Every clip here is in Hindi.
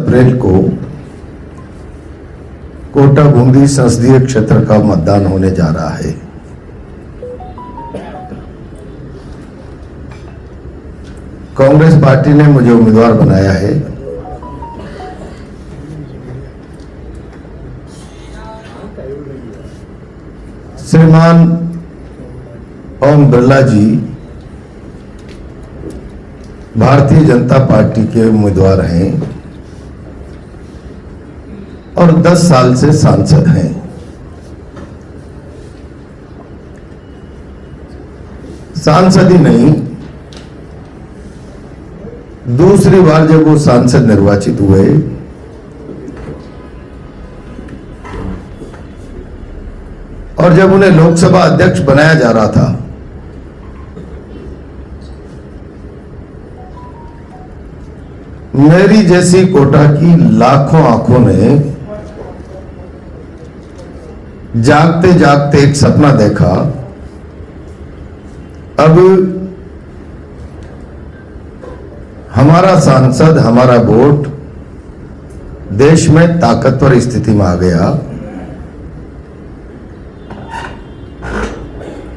अप्रैल को कोटा बूंदी संसदीय क्षेत्र का मतदान होने जा रहा है। कांग्रेस पार्टी ने मुझे उम्मीदवार बनाया है। श्रीमान ओम बिरला जी भारतीय जनता पार्टी के उम्मीदवार हैं और 10 साल से सांसद हैं। सांसद ही नहीं, दूसरी बार जब वो सांसद निर्वाचित हुए और जब उन्हें लोकसभा अध्यक्ष बनाया जा रहा था, मेरी जैसी कोटा की लाखों आंखों ने जागते जागते एक सपना देखा। अब हमारा सांसद, हमारा वोट देश में ताकतवर स्थिति में आ गया।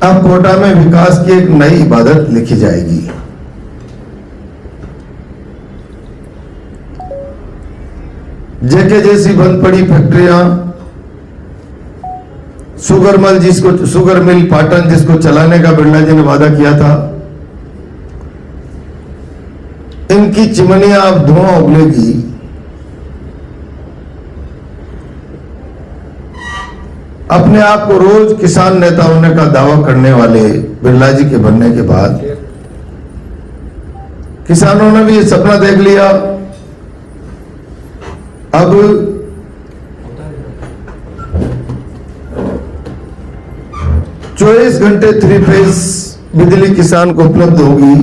अब कोटा में विकास की एक नई इबादत लिखी जाएगी। जेके जैसी बंद पड़ी फैक्ट्रियां, शुगर मिल पाटन जिसको चलाने का बिरला जी ने वादा किया था, इनकी चिमनियां अब धुआं उगलेगी। अपने आप को रोज किसान नेता होने का दावा करने वाले बिरला जी के बनने के बाद किसानों ने भी ये सपना देख लिया। अब 24 घंटे 3 फेज बिजली किसान को उपलब्ध होगी।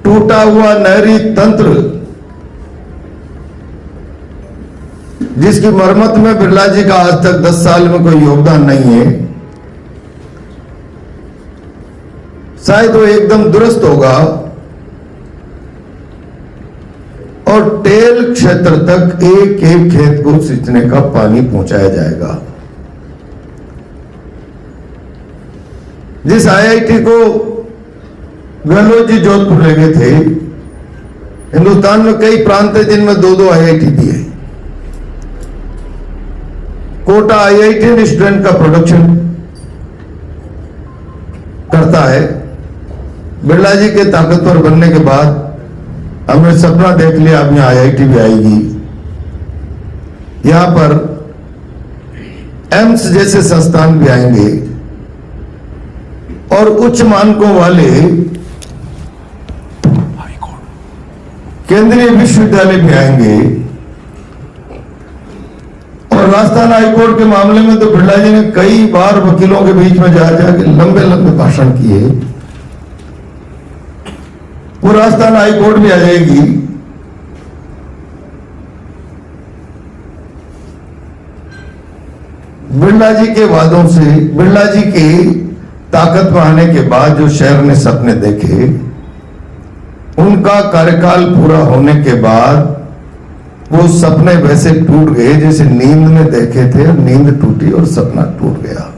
टूटा हुआ नहरी तंत्र जिसकी मरम्मत में बिरला जी का आज तक 10 साल में कोई योगदान नहीं है, शायद वो एकदम दुरुस्त होगा और टेल क्षेत्र तक एक एक खेत को सिंचने का पानी पहुंचाया जाएगा। जिस आईआईटी को गहलोत जी जोधपुर ले गए थे, हिंदुस्तान में कई प्रांत है जिनमें 2-2 आईआईटी भी है। कोटा आईआईटी स्टूडेंट का प्रोडक्शन करता है। बिरला जी के ताकतवर बनने के बाद हमने सपना देख लिया, अब यहां आईआईटी भी आएगी। यहां पर एम्स जैसे संस्थान भी आएंगे और उच्च मानकों वाले केंद्रीय विश्वविद्यालय भी आएंगे। और राजस्थान हाईकोर्ट के मामले में तो बिरला जी ने कई बार वकीलों के बीच में जाके लंबे लंबे भाषण किए। वो राजस्थान हाईकोर्ट भी आ जाएगी। बिरला जी के वादों से, बिरला जी के ताकत में आने के बाद जो शहर ने सपने देखे, उनका कार्यकाल पूरा होने के बाद वो सपने वैसे टूट गए जैसे नींद में देखे थे। नींद टूटी और सपना टूट गया।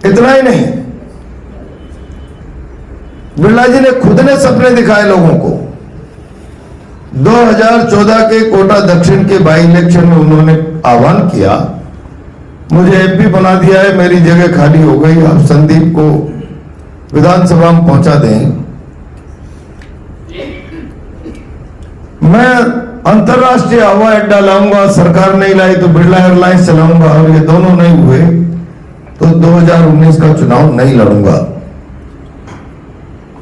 इतना ही नहीं, बिरला जी ने खुद ने सपने दिखाए लोगों को। 2014 के कोटा दक्षिण के बाई इलेक्शन में उन्होंने आह्वान किया, मुझे एमपी बना दिया है, मेरी जगह खाली हो गई, आप संदीप को विधानसभा में पहुंचा दें। मैं अंतरराष्ट्रीय हवाई अड्डा लाऊंगा, सरकार नहीं लाई तो बिरला एयरलाइंस चलाऊंगा, और ये दोनों नहीं हुए तो 2019 का चुनाव नहीं लड़ूंगा।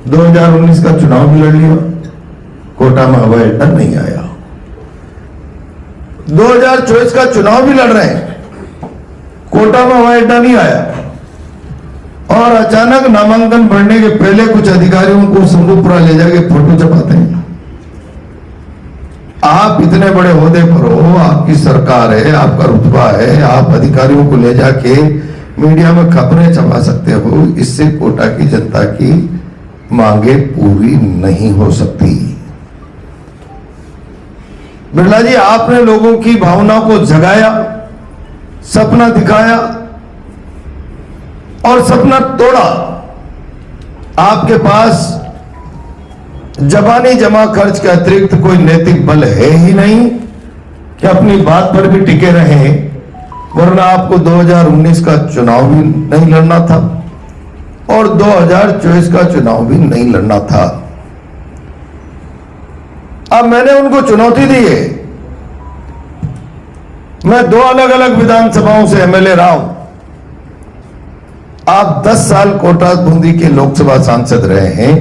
2019 का चुनाव भी लड़ लिया, कोटा में हवाई अड्डा नहीं आया। 2024 का चुनाव भी लड़ रहे हैं, कोटा में हवाई अड्डा नहीं आया। और अचानक नामांकन भरने के पहले कुछ अधिकारियों को शंभुपुरा ले जाके फोटो छपाते हैं। आप इतने बड़े ओहदे पर हो, आपकी सरकार है, आपका रुतबा है, आप अधिकारियों को ले जाके मीडिया में खबरें छपा सकते हो, इससे कोटा की जनता की मांगे पूरी नहीं हो सकती। बिरला जी, आपने लोगों की भावना को जगाया, सपना दिखाया और सपना तोड़ा। आपके पास जबानी जमा खर्च के अतिरिक्त कोई नैतिक बल है ही नहीं कि अपनी बात पर भी टिके रहे, वरना आपको 2019 का चुनाव भी नहीं लड़ना था और 2024 का चुनाव भी नहीं लड़ना था। अब मैंने उनको चुनौती दी है। मैं 2 अलग अलग विधानसभाओं से एमएलए रहा हूं। आप 10 साल कोटा बूंदी के लोकसभा सांसद रहे हैं।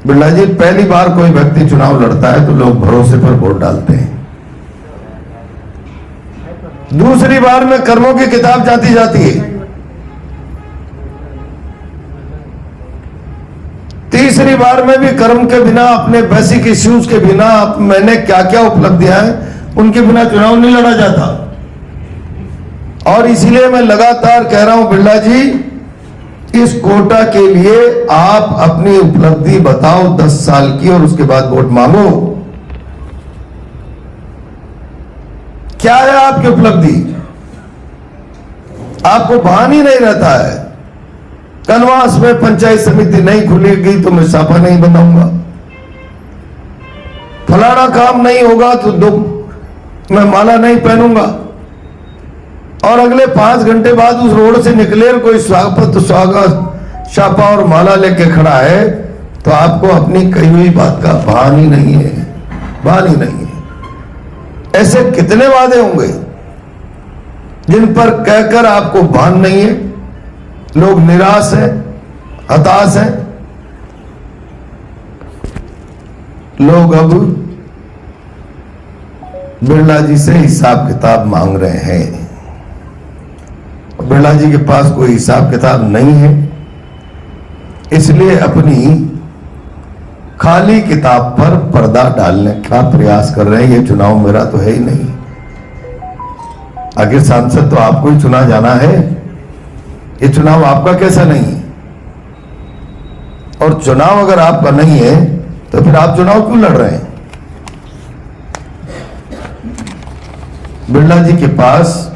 बिरला जी, पहली बार कोई व्यक्ति चुनाव लड़ता है तो लोग भरोसे पर वोट डालते हैं। दूसरी बार में कर्मों की किताब जाती जाती है। तीसरी बार में भी कर्म के बिना, अपने बेसिक इश्यूज के बिना, मैंने क्या क्या उपलब्धियां हैं उनके बिना चुनाव नहीं लड़ा जाता। और इसीलिए मैं लगातार कह रहा हूं, बिरला जी, इस कोटा के लिए आप अपनी उपलब्धि बताओ 10 साल की और उसके बाद वोट मांगो। क्या है आपकी उपलब्धि? आपको भान ही नहीं रहता है। कनवास में पंचायत समिति नहीं खुलेगी तो मैं साफा नहीं बनाऊंगा, फलाना काम नहीं होगा तो मैं माला नहीं पहनूंगा, और अगले 5 घंटे बाद उस रोड से निकले और कोई स्वागत छापा और माला लेके खड़ा है तो आपको अपनी कही हुई बात का भान ही नहीं है, भान ही नहीं है। ऐसे कितने वादे होंगे जिन पर कहकर आपको भान नहीं है? लोग निराश हैं, हताश हैं। लोग अब बिरला जी से हिसाब किताब मांग रहे हैं। बिरला जी के पास कोई हिसाब किताब नहीं है, इसलिए अपनी खाली किताब पर पर्दा डालने का प्रयास कर रहे हैं। ये चुनाव मेरा तो है ही नहीं। आखिर सांसद तो आपको ही चुना जाना है, ये चुनाव आपका कैसा नहीं है? और चुनाव अगर आपका नहीं है तो फिर आप चुनाव क्यों लड़ रहे हैं? बिरला जी के पास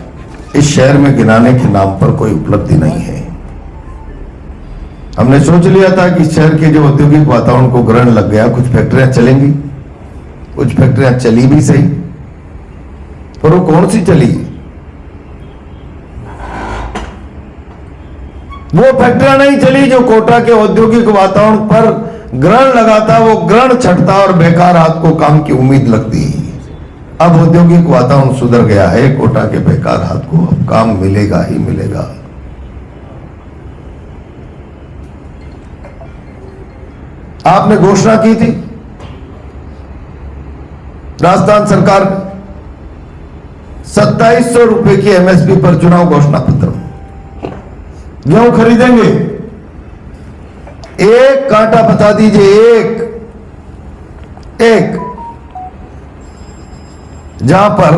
इस शहर में गिनाने के नाम पर कोई उपलब्धि नहीं है। हमने सोच लिया था कि शहर के जो औद्योगिक वातावरण को ग्रहण लग गया, कुछ फैक्ट्रियां चलेंगी, कुछ फैक्ट्रियां चली भी सही, पर वो कौन सी चली? वो फैक्ट्रियां नहीं चली जो कोटा के औद्योगिक वातावरण पर ग्रहण लगाता, वो ग्रहण छटता और बेकार हाथ को काम की उम्मीद लगती। अब औद्योगिक वातावरण सुधर गया है, कोटा के बेकार हाथ को अब काम मिलेगा ही मिलेगा। आपने घोषणा की थी राजस्थान सरकार 2700 रुपए की एमएसपी पर चुनाव घोषणा पत्र। गेहूं खरीदेंगे, एक कांटा बता दीजिए, एक जहां पर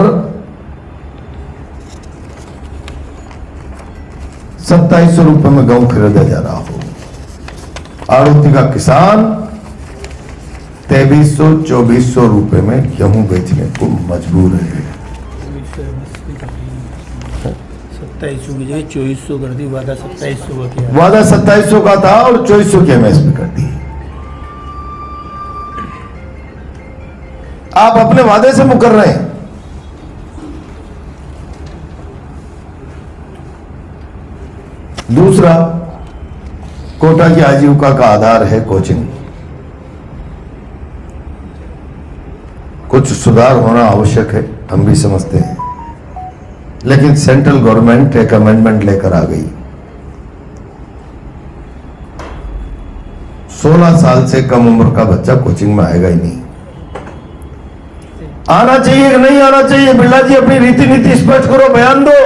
2700 रुपए में गेहूं खरीदा जा रहा हो। आड़ोती का किसान 2300-2400 रुपए में गेहूं बेचने को मजबूर है। 2700 की जगह 2400 कर दी, वादा 2700 का किया। वादा 2700 का था और 2400 की एमएसपी कर दी। आप अपने वादे से मुकर रहे हैं। दूसरा, कोटा की आजीविका का आधार है कोचिंग। कुछ सुधार होना आवश्यक है, हम भी समझते हैं, लेकिन सेंट्रल गवर्नमेंट एक अमेंडमेंट लेकर आ गई। 16 साल से कम उम्र का बच्चा कोचिंग में आएगा ही नहीं। आना चाहिए कि नहीं आना चाहिए? बिरला जी, अपनी रीति नीति स्पष्ट करो, बयान दो।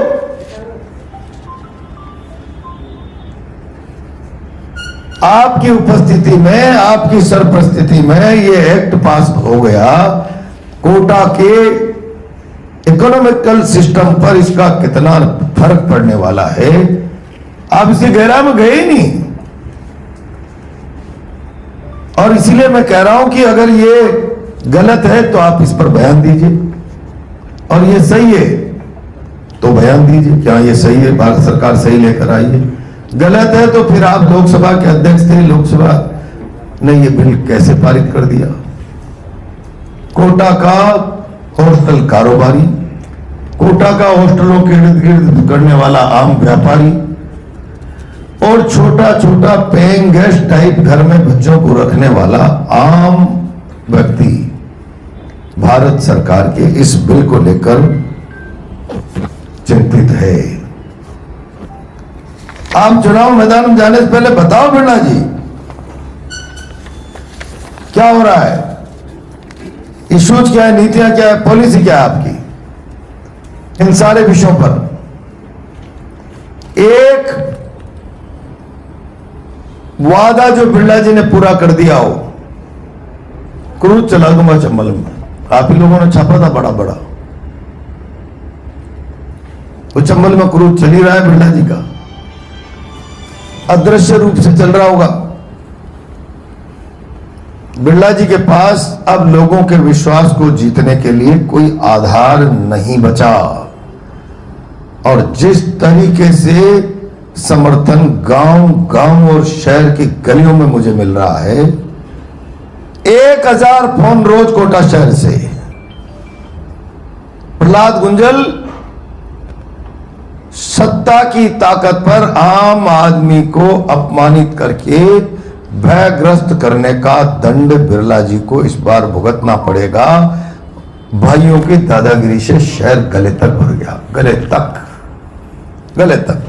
आपकी उपस्थिति में, आपकी सरप्रस्तिति में ये एक्ट पास हो गया। कोटा के इकोनॉमिकल सिस्टम पर इसका कितना फर्क पड़ने वाला है, आप इसकी गहराई में गए ही नहीं। और इसलिए मैं कह रहा हूं कि अगर ये गलत है तो आप इस पर बयान दीजिए, और ये सही है तो बयान दीजिए क्या ये सही है, भारत सरकार सही लेकर आई है। गलत है तो फिर आप लोकसभा के अध्यक्ष थे, लोकसभा ने ये बिल कैसे पारित कर दिया। कोटा का हॉस्टल कारोबारी, कोटा का हॉस्टलों के इर्द गिर्द करने वाला आम व्यापारी और छोटा छोटा पेइंग गेस्ट टाइप घर में बच्चों को रखने वाला आम व्यक्ति भारत सरकार के इस बिल को लेकर चिंतित है। आप चुनाव मैदान में जाने से पहले बताओ बिरला जी क्या हो रहा है, इश्यूज क्या है, नीतियां क्या है, पॉलिसी क्या है आपकी इन सारे विषयों पर। एक वादा जो बिरला जी ने पूरा कर दिया हो, क्रूज चला दूंगा चंबल में, आप ही लोगों ने छापा था बड़ा बड़ा, वो चंबल में क्रूज चल ही रहा है बिरला जी का, अदृश्य रूप से चल रहा होगा। बिरला जी के पास अब लोगों के विश्वास को जीतने के लिए कोई आधार नहीं बचा, और जिस तरीके से समर्थन गांव गांव और शहर की गलियों में मुझे मिल रहा है, 1000 फोन रोज कोटा शहर से। प्रहलाद गुंजल सत्ता की ताकत पर आम आदमी को अपमानित करके भयग्रस्त करने का दंड बिरला जी को इस बार भुगतना पड़ेगा। भाइयों की दादागिरी से शहर गले तक भर गया, गले तक।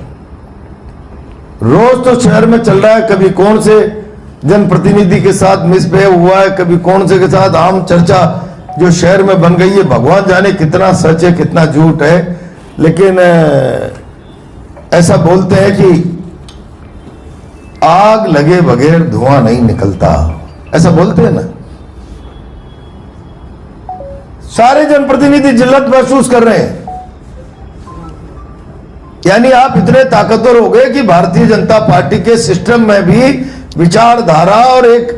रोज तो शहर में चल रहा है, कभी कौन से जनप्रतिनिधि के साथ मिसबिहेव हुआ है, कभी कौन से के साथ आम चर्चा जो शहर में बन गई है, भगवान जाने कितना सच है कितना झूठ है। लेकिन ऐसा बोलते हैं कि आग लगे बगैर धुआं नहीं निकलता, ऐसा बोलते हैं ना। सारे जनप्रतिनिधि जिल्लत महसूस कर रहे हैं, यानी आप इतने ताकतवर हो गए कि भारतीय जनता पार्टी के सिस्टम में भी विचारधारा और एक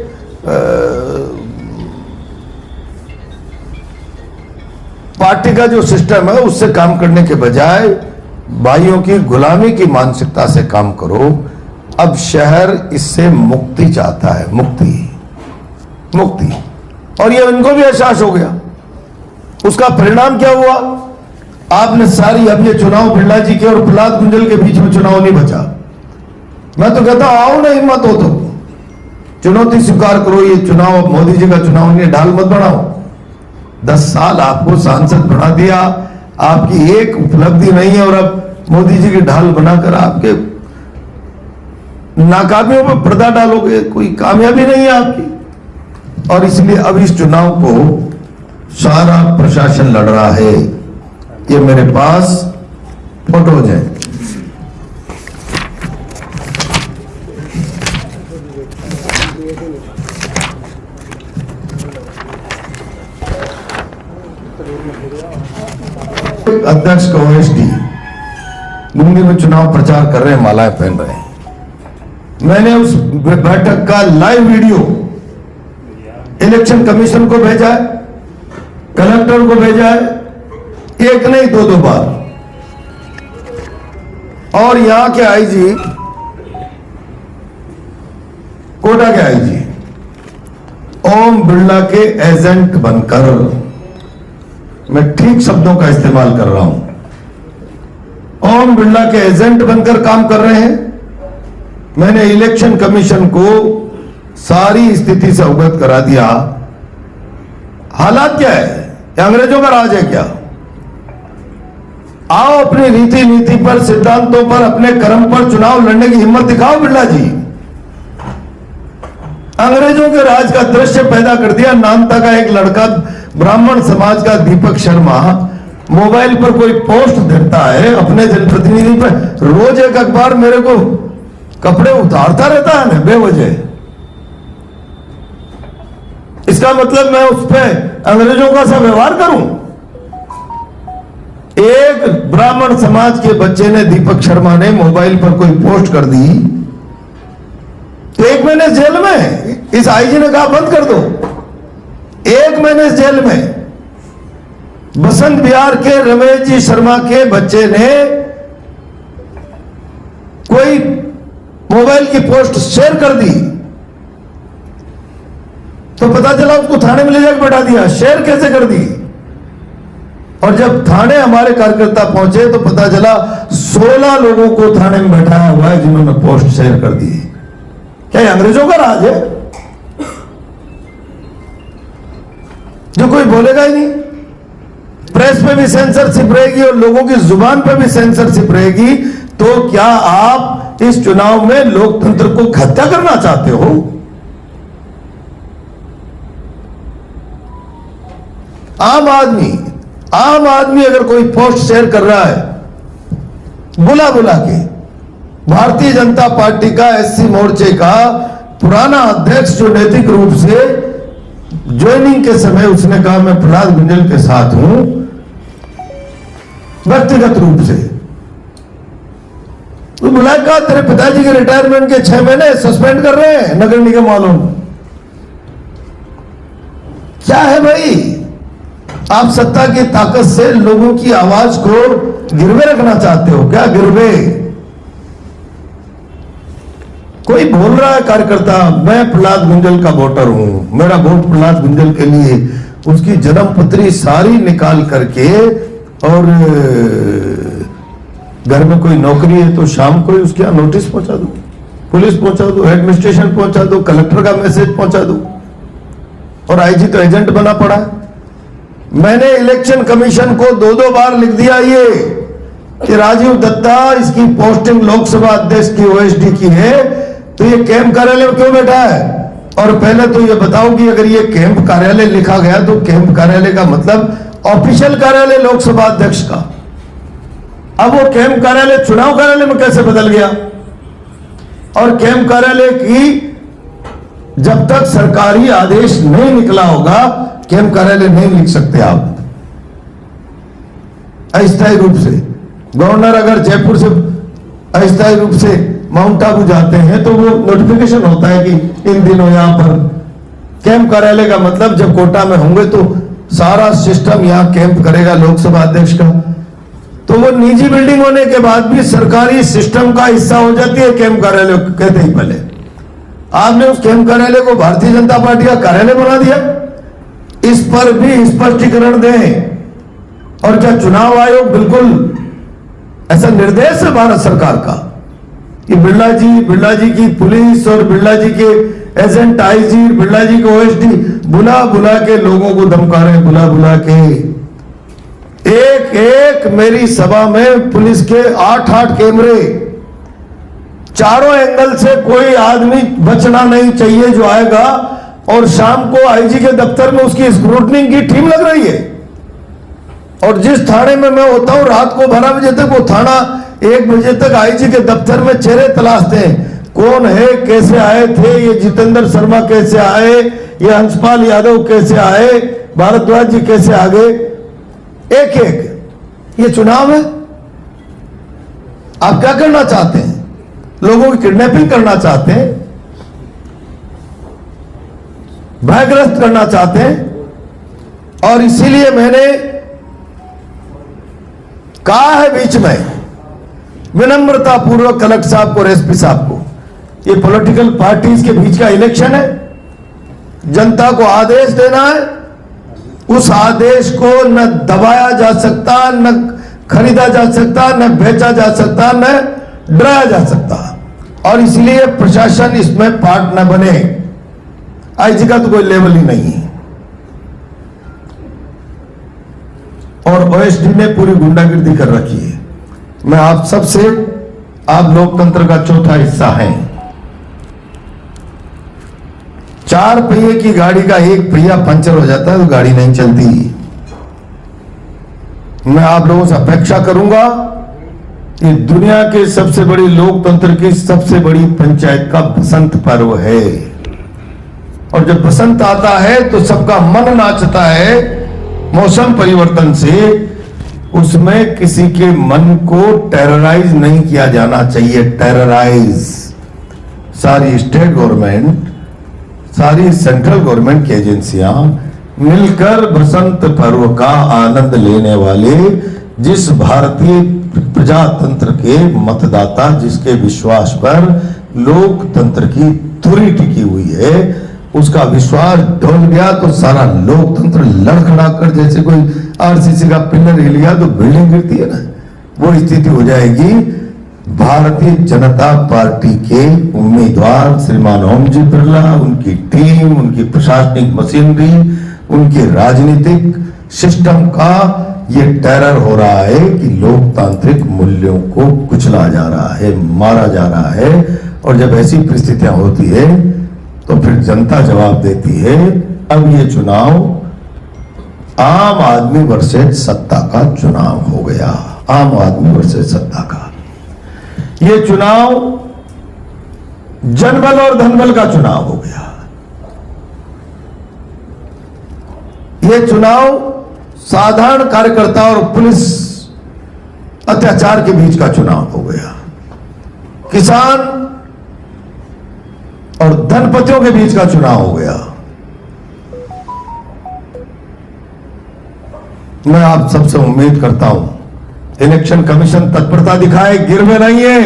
पार्टी का जो सिस्टम है उससे काम करने के बजाय भाइयों की गुलामी की मानसिकता से काम करो। अब शहर इससे मुक्ति चाहता है, मुक्ति, और ये इनको भी एहसास हो गया। उसका परिणाम क्या हुआ, आपने सारी, अब ये चुनाव बिरला जी के और प्रहलाद गुंजल के बीच में चुनाव नहीं बचा। मैं तो कहता हूं आओ ना, हिम्मत हो तो चुनौती स्वीकार करो। ये चुनाव अब मोदी जी का चुनाव नहीं, ढाल मत बनाओ। 10 साल आपको सांसद बना दिया, आपकी एक उपलब्धि नहीं है, और अब मोदी जी की ढाल बनाकर आपके नाकामियों पर पर्दा डालोगे, कोई कामयाबी नहीं है आपकी। और इसलिए अब इस चुनाव को सारा प्रशासन लड़ रहा है। ये मेरे पास फोटोज हैं। अध्यक्ष का ओएसडी लुंगी में चुनाव प्रचार कर रहे हैं, मालाएं पहन रहे हैं। मैंने उस बैठक का लाइव वीडियो इलेक्शन कमीशन को भेजा है, कलेक्टर को भेजा है, एक नहीं 2 बार। और यहां के आईजी, कोटा के आईजी ओम बिरला के एजेंट बनकर, मैं ठीक शब्दों का इस्तेमाल कर रहा हूं, ओम बिरला के एजेंट बनकर काम कर रहे हैं। मैंने इलेक्शन कमीशन को सारी स्थिति से अवगत करा दिया। हालात क्या है, ये अंग्रेजों का राज है क्या? आओ अपनी नीति पर, सिद्धांतों पर, अपने कर्म पर चुनाव लड़ने की हिम्मत दिखाओ बिरला जी। अंग्रेजों के राज का दृश्य पैदा कर दिया। नानता का एक लड़का, ब्राह्मण समाज का दीपक शर्मा, मोबाइल पर कोई पोस्ट देता है अपने जनप्रतिनिधि पर, रोज एक अखबार मेरे को कपड़े उतारता रहता है ना बेवजह। इसका मतलब मैं उस पर अंग्रेजों का सा व्यवहार करूं? एक ब्राह्मण समाज के बच्चे ने, दीपक शर्मा ने मोबाइल पर कोई पोस्ट कर दी तो 1 महीने जेल में। इस आईजी ने कहा बंद कर दो, 1 महीने जेल में। बसंत विहार के रमेश जी शर्मा के बच्चे ने कोई मोबाइल की पोस्ट शेयर कर दी तो पता चला उसको थाने में ले जाकर बैठा दिया। शेयर कैसे कर दी? और जब थाने हमारे कार्यकर्ता पहुंचे तो पता चला 16 लोगों को थाने में बैठाया हुआ है जिन्होंने पोस्ट शेयर कर दी। क्या ये अंग्रेजों का राज है जो कोई बोलेगा ही नहीं? प्रेस पे भी सेंसरशिप रहेगी और लोगों की जुबान पे भी सेंसरशिप रहेगी, तो क्या आप इस चुनाव में लोकतंत्र को हत्या करना चाहते हो? आम आदमी अगर कोई पोस्ट शेयर कर रहा है बुला बुला के, भारतीय जनता पार्टी का एससी मोर्चे का पुराना अध्यक्ष जो नैतिक रूप से ज्वाइनिंग के समय उसने कहा मैं प्रहलाद गुंजल के साथ हूं व्यक्तिगत रूप से, तो बुलाया कहा तेरे पिताजी के रिटायरमेंट के 6 महीने सस्पेंड कर रहे हैं नगर निगम वालों। क्या है भाई? आप सत्ता की ताकत से लोगों की आवाज को गिरवे रखना चाहते हो क्या? गिरवे? कोई बोल रहा है कार्यकर्ता मैं प्रहलाद गुंजल का वोटर हूं, मेरा वोट प्रहलाद गुंजल के लिए, उसकी जन्मपत्री सारी निकाल करके, और घर में कोई नौकरी है तो शाम को ही उसके यहां नोटिस पहुंचा दो, पुलिस पहुंचा दो, एडमिनिस्ट्रेशन पहुंचा दो, कलेक्टर का मैसेज पहुंचा दो, और आईजी तो एजेंट बना पड़ा है। मैंने इलेक्शन कमीशन को 2-2 बार लिख दिया ये कि राजीव दत्ता इसकी पोस्टिंग लोकसभा अध्यक्ष की ओएसडी की है तो ये कैंप कार्यालय में क्यों बैठा है? और पहले तो ये बताओ कि अगर ये कैंप कार्यालय लिखा गया तो कैंप कार्यालय का मतलब ऑफिशियल कार्यालय लोकसभा अध्यक्ष का, अब वो कैंप कार्यालय चुनाव कार्यालय में कैसे बदल गया? और कैंप कार्यालय की जब तक सरकारी आदेश नहीं निकला होगा कैंप कार्यालय नहीं लिख सकते आप अस्थायी रूप से। गवर्नर अगर जयपुर से अस्थायी रूप से माउंट आबू जाते हैं तो वो नोटिफिकेशन होता है कि इन दिनों यहां पर कैंप कार्यालय का मतलब जब कोटा में होंगे तो सारा सिस्टम यहां कैंप करेगा लोकसभा अध्यक्ष का, तो वो निजी बिल्डिंग होने के बाद भी सरकारी सिस्टम का हिस्सा हो जाती है कैंप कार्यालय कहते ही पहले। आपने उस कैंप कार्यालय को भारतीय जनता पार्टी का कार्यालय बना दिया, इस पर भी स्पष्टीकरण दें। और क्या चुनाव आयोग बिल्कुल ऐसा निर्देश है भारत सरकार का कि बिरला जी की पुलिस और बिरला जी के एजेंट आईजी, बिरला जी के ओएसडी बुला बुला के लोगों को धमका रहे हैं, बुला बुला के। एक मेरी सभा में पुलिस के 8 कैमरे, चारों एंगल से कोई आदमी बचना नहीं चाहिए जो आएगा, और शाम को आईजी के दफ्तर में उसकी स्क्रूटनिंग की टीम लग रही है। और जिस थाने में मैं होता हूं रात को 12 बजे तक वो थाना 1 बजे तक आईजी के दफ्तर में चेहरे तलाशते हैं, कौन है, कैसे आए थे, ये जितेंद्र शर्मा कैसे आए, ये हंसपाल यादव कैसे आए, भारद्वाज जी कैसे आ गए, एक ये चुनाव है। आप क्या करना चाहते हैं? लोगों की किडनैपिंग करना चाहते हैं, भयग्रस्त करना चाहते हैं। और इसीलिए मैंने कहा है बीच में विनम्रता पूर्वक कलेक्टर साहब को और एसपी साहब को, ये पॉलिटिकल पार्टीज के बीच का इलेक्शन है, जनता को आदेश देना है, उस आदेश को न दबाया जा सकता, न खरीदा जा सकता, न बेचा जा सकता, न डराया जा सकता। और इसलिए प्रशासन इसमें पार्ट न बने। आईजी का तो कोई लेवल ही नहीं है, और ओएसडी ने पूरी गुंडागिर्दी कर रखी है। मैं आप सबसे, आप लोकतंत्र का चौथा हिस्सा हैं। 4 पहिए की गाड़ी का 1 पहिया पंचर हो जाता है तो गाड़ी नहीं चलती। मैं आप लोगों से अपेक्षा करूंगा कि दुनिया के सबसे बड़ी लोकतंत्र की सबसे बड़ी पंचायत का बसंत पर्व है, और जब बसंत आता है तो सबका मन नाचता है। मौसम परिवर्तन से उसमें किसी के मन को टेरराइज नहीं किया जाना चाहिए। टेरराइज सारी स्टेट गवर्नमेंट, सारी सेंट्रल गवर्नमेंट की एजेंसियां मिलकर बसंत पर्व का आनंद लेने वाले जिस भारतीय प्रजातंत्र के मतदाता, जिसके विश्वास पर लोकतंत्र की धुरी टिकी हुई है, उसका विश्वास ढल गया तो सारा लोकतंत्र लड़खड़ा कर, जैसे कोई आरसीसी का पिलर हिल गया तो बिल्डिंग गिरती है ना, वो स्थिति हो जाएगी। भारतीय जनता पार्टी के उम्मीदवार श्रीमान ओम जी बिरला, उनकी टीम, उनकी प्रशासनिक मशीनरी, उनके राजनीतिक सिस्टम का ये टेरर हो रहा है कि लोकतांत्रिक मूल्यों को कुचला जा रहा है, मारा जा रहा है। और जब ऐसी परिस्थितियां होती है तो फिर जनता जवाब देती है। अब ये चुनाव आम आदमी वर्सेस सत्ता का चुनाव हो गया, आम आदमी वर्सेस सत्ता का। ये चुनाव जनबल और धनबल का चुनाव हो गया। ये चुनाव साधारण कार्यकर्ता और पुलिस अत्याचार के बीच का चुनाव हो गया। किसान और धनपतियों के बीच का चुनाव हो गया। मैं आप सबसे उम्मीद करता हूं इलेक्शन कमीशन तत्परता दिखाए, गिरवे नहीं है।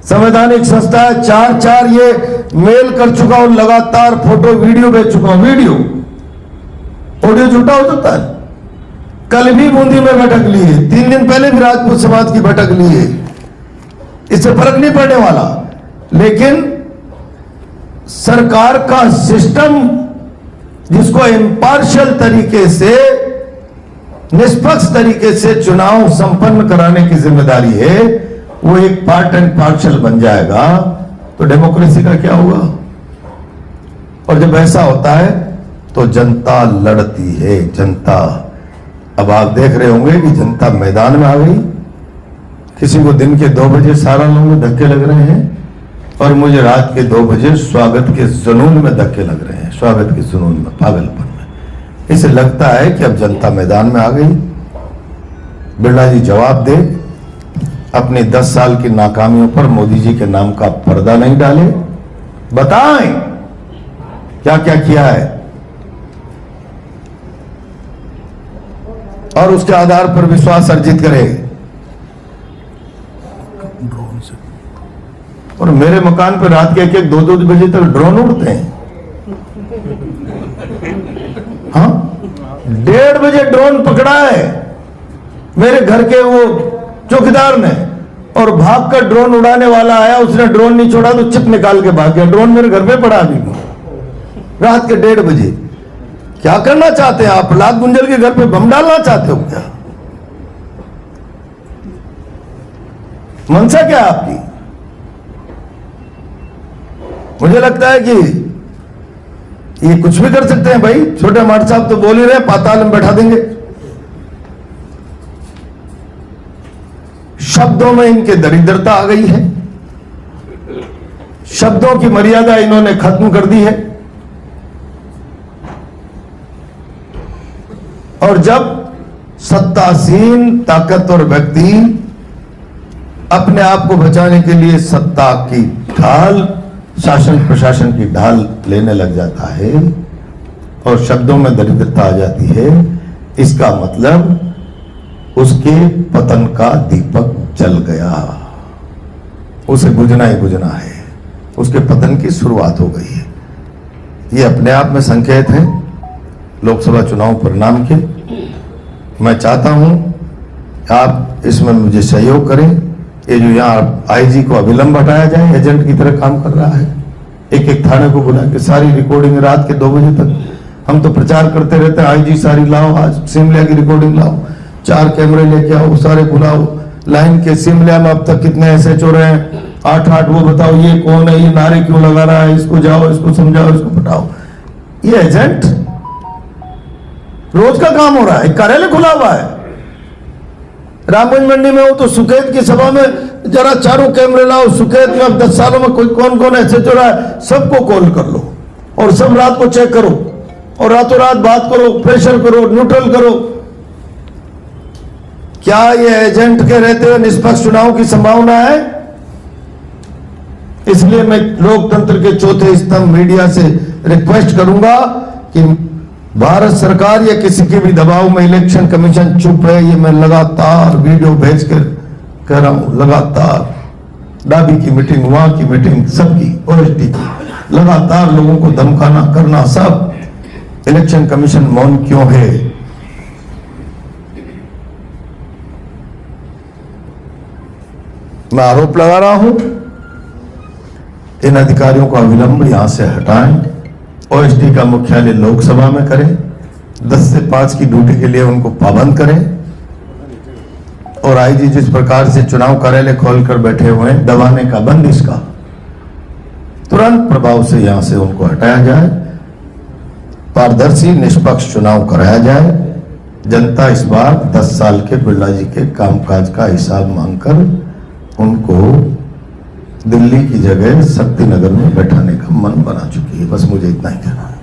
संवैधानिक संस्था है, 4 ये मेल कर चुका हूं, लगातार फोटो वीडियो भेज चुका हूं। वीडियो ऑडियो झूठा हो सकता है। कल भी बूंदी में बैठक ली है, 3 दिन पहले भी राजपूत समाज की बैठक ली है। इससे फर्क नहीं पड़ने वाला। लेकिन सरकार का सिस्टम, जिसको इम्पार्शियल तरीके से, निष्पक्ष तरीके से चुनाव संपन्न कराने की जिम्मेदारी है, वो एक पार्ट एंड पार्शल बन जाएगा तो डेमोक्रेसी का क्या होगा। और जब ऐसा होता है तो जनता लड़ती है। जनता, अब आप देख रहे होंगे कि जनता मैदान में आ गई। किसी को दिन के 2 बजे सारा लोगों में धक्के लग रहे हैं और मुझे रात के 2 बजे स्वागत के जुनून में धक्के लग रहे हैं। स्वागत के जुनून में, पागलपन में। इसे लगता है कि अब जनता मैदान में आ गई। बिरला जी जवाब दे, अपनी 10 साल की नाकामियों पर मोदी जी के नाम का पर्दा नहीं डाले, बताएं क्या क्या किया है और उसके आधार पर विश्वास अर्जित करे। और मेरे मकान पर रात के 1-1, 2-2 बजे तक ड्रोन उड़ते हैं। हाँ, 1:30 बजे ड्रोन पकड़ा है मेरे घर के वो चौकीदार ने, और भागकर ड्रोन उड़ाने वाला आया, उसने ड्रोन नहीं छोड़ा तो चिप निकाल के भाग गया। ड्रोन मेरे घर पे पड़ा अभी रात के 1:30 बजे। क्या करना चाहते हैं आप? लाख गुंजल के घर पे बम डालना चाहते हो क्या? मंशा क्या है आपकी? मुझे लगता है कि ये कुछ भी कर सकते हैं भाई। छोटे माट साहब तो बोल ही रहे, पाताल में बैठा देंगे। शब्दों में इनके दरिद्रता आ गई है। शब्दों की मर्यादा इन्होंने खत्म कर दी है। और जब सत्तासीन ताकतवर व्यक्ति अपने आप को बचाने के लिए सत्ता की ढाल, शासन प्रशासन की ढाल लेने लग जाता है और शब्दों में दरिद्रता आ जाती है, इसका मतलब उसके पतन का दीपक जल गया। उसे बुझना ही बुझना है। उसके पतन की शुरुआत हो गई है। ये अपने आप में संकेत है लोकसभा चुनाव परिणाम के। मैं चाहता हूं आप इसमें मुझे सहयोग करें। ये जो यहाँ आईजी को अविलंब हटाया जाए, एजेंट की तरह काम कर रहा है। एक थाने को बुला के सारी रिकॉर्डिंग रात के 2 बजे तक, हम तो प्रचार करते रहते हैं आईजी सारी लाओ, आज सिमलिया की रिकॉर्डिंग लाओ, 4 कैमरे लेके आओ, सारे बुलाओ। लाइन के सिमलिया में अब तक कितने ऐसे चोर हैं, 8 वो बताओ, ये कौन है, ये नारे क्यों लगा रहा है, इसको जाओ, इसको समझाओ, इसको पटाओ। ये एजेंट रोज का काम हो रहा है। कार्यालय खुला हुआ है रामगंज मंडी में। हो तो सुकेत की सभा में जरा चारों कैमरे लाओ। सुकेत में अब 10 सालों में कोई कौन ऐसे चोर है, सबको कॉल कर लो और सब रात को चेक करो और रातों रात बात करो, प्रेशर करो, न्यूट्रल करो। क्या ये एजेंट के रहते हुए निष्पक्ष चुनाव की संभावना है? इसलिए मैं लोकतंत्र के चौथे स्तंभ मीडिया से रिक्वेस्ट करूंगा कि भारत सरकार या किसी के भी दबाव में इलेक्शन कमीशन चुप है। ये मैं लगातार वीडियो भेज कर कह रहा हूं, लगातार डाबी की मीटिंग, वहां की मीटिंग, सबकी ओएसडी की, लगातार लोगों को धमकाना करना, सब। इलेक्शन कमीशन मौन क्यों है? मैं आरोप लगा रहा हूं, इन अधिकारियों को अविलंब यहां से हटाएं। ओएसडी का मुख्यालय लोकसभा में करें, 10 से 5 की ड्यूटी के लिए उनको पाबंद करें, और आईजी जिस प्रकार से चुनाव कार्यालय खोलकर बैठे हुए हैं, दबाने का बंद, इसका तुरंत प्रभाव से यहां से उनको हटाया जाए। पारदर्शी निष्पक्ष चुनाव कराया जाए। जनता इस बार 10 साल के बिरला जी के कामकाज का हिसाब मांगकर उनको दिल्ली की जगह शक्ति नगर में बैठाने का मन बना चुकी है। बस मुझे इतना ही कहना है।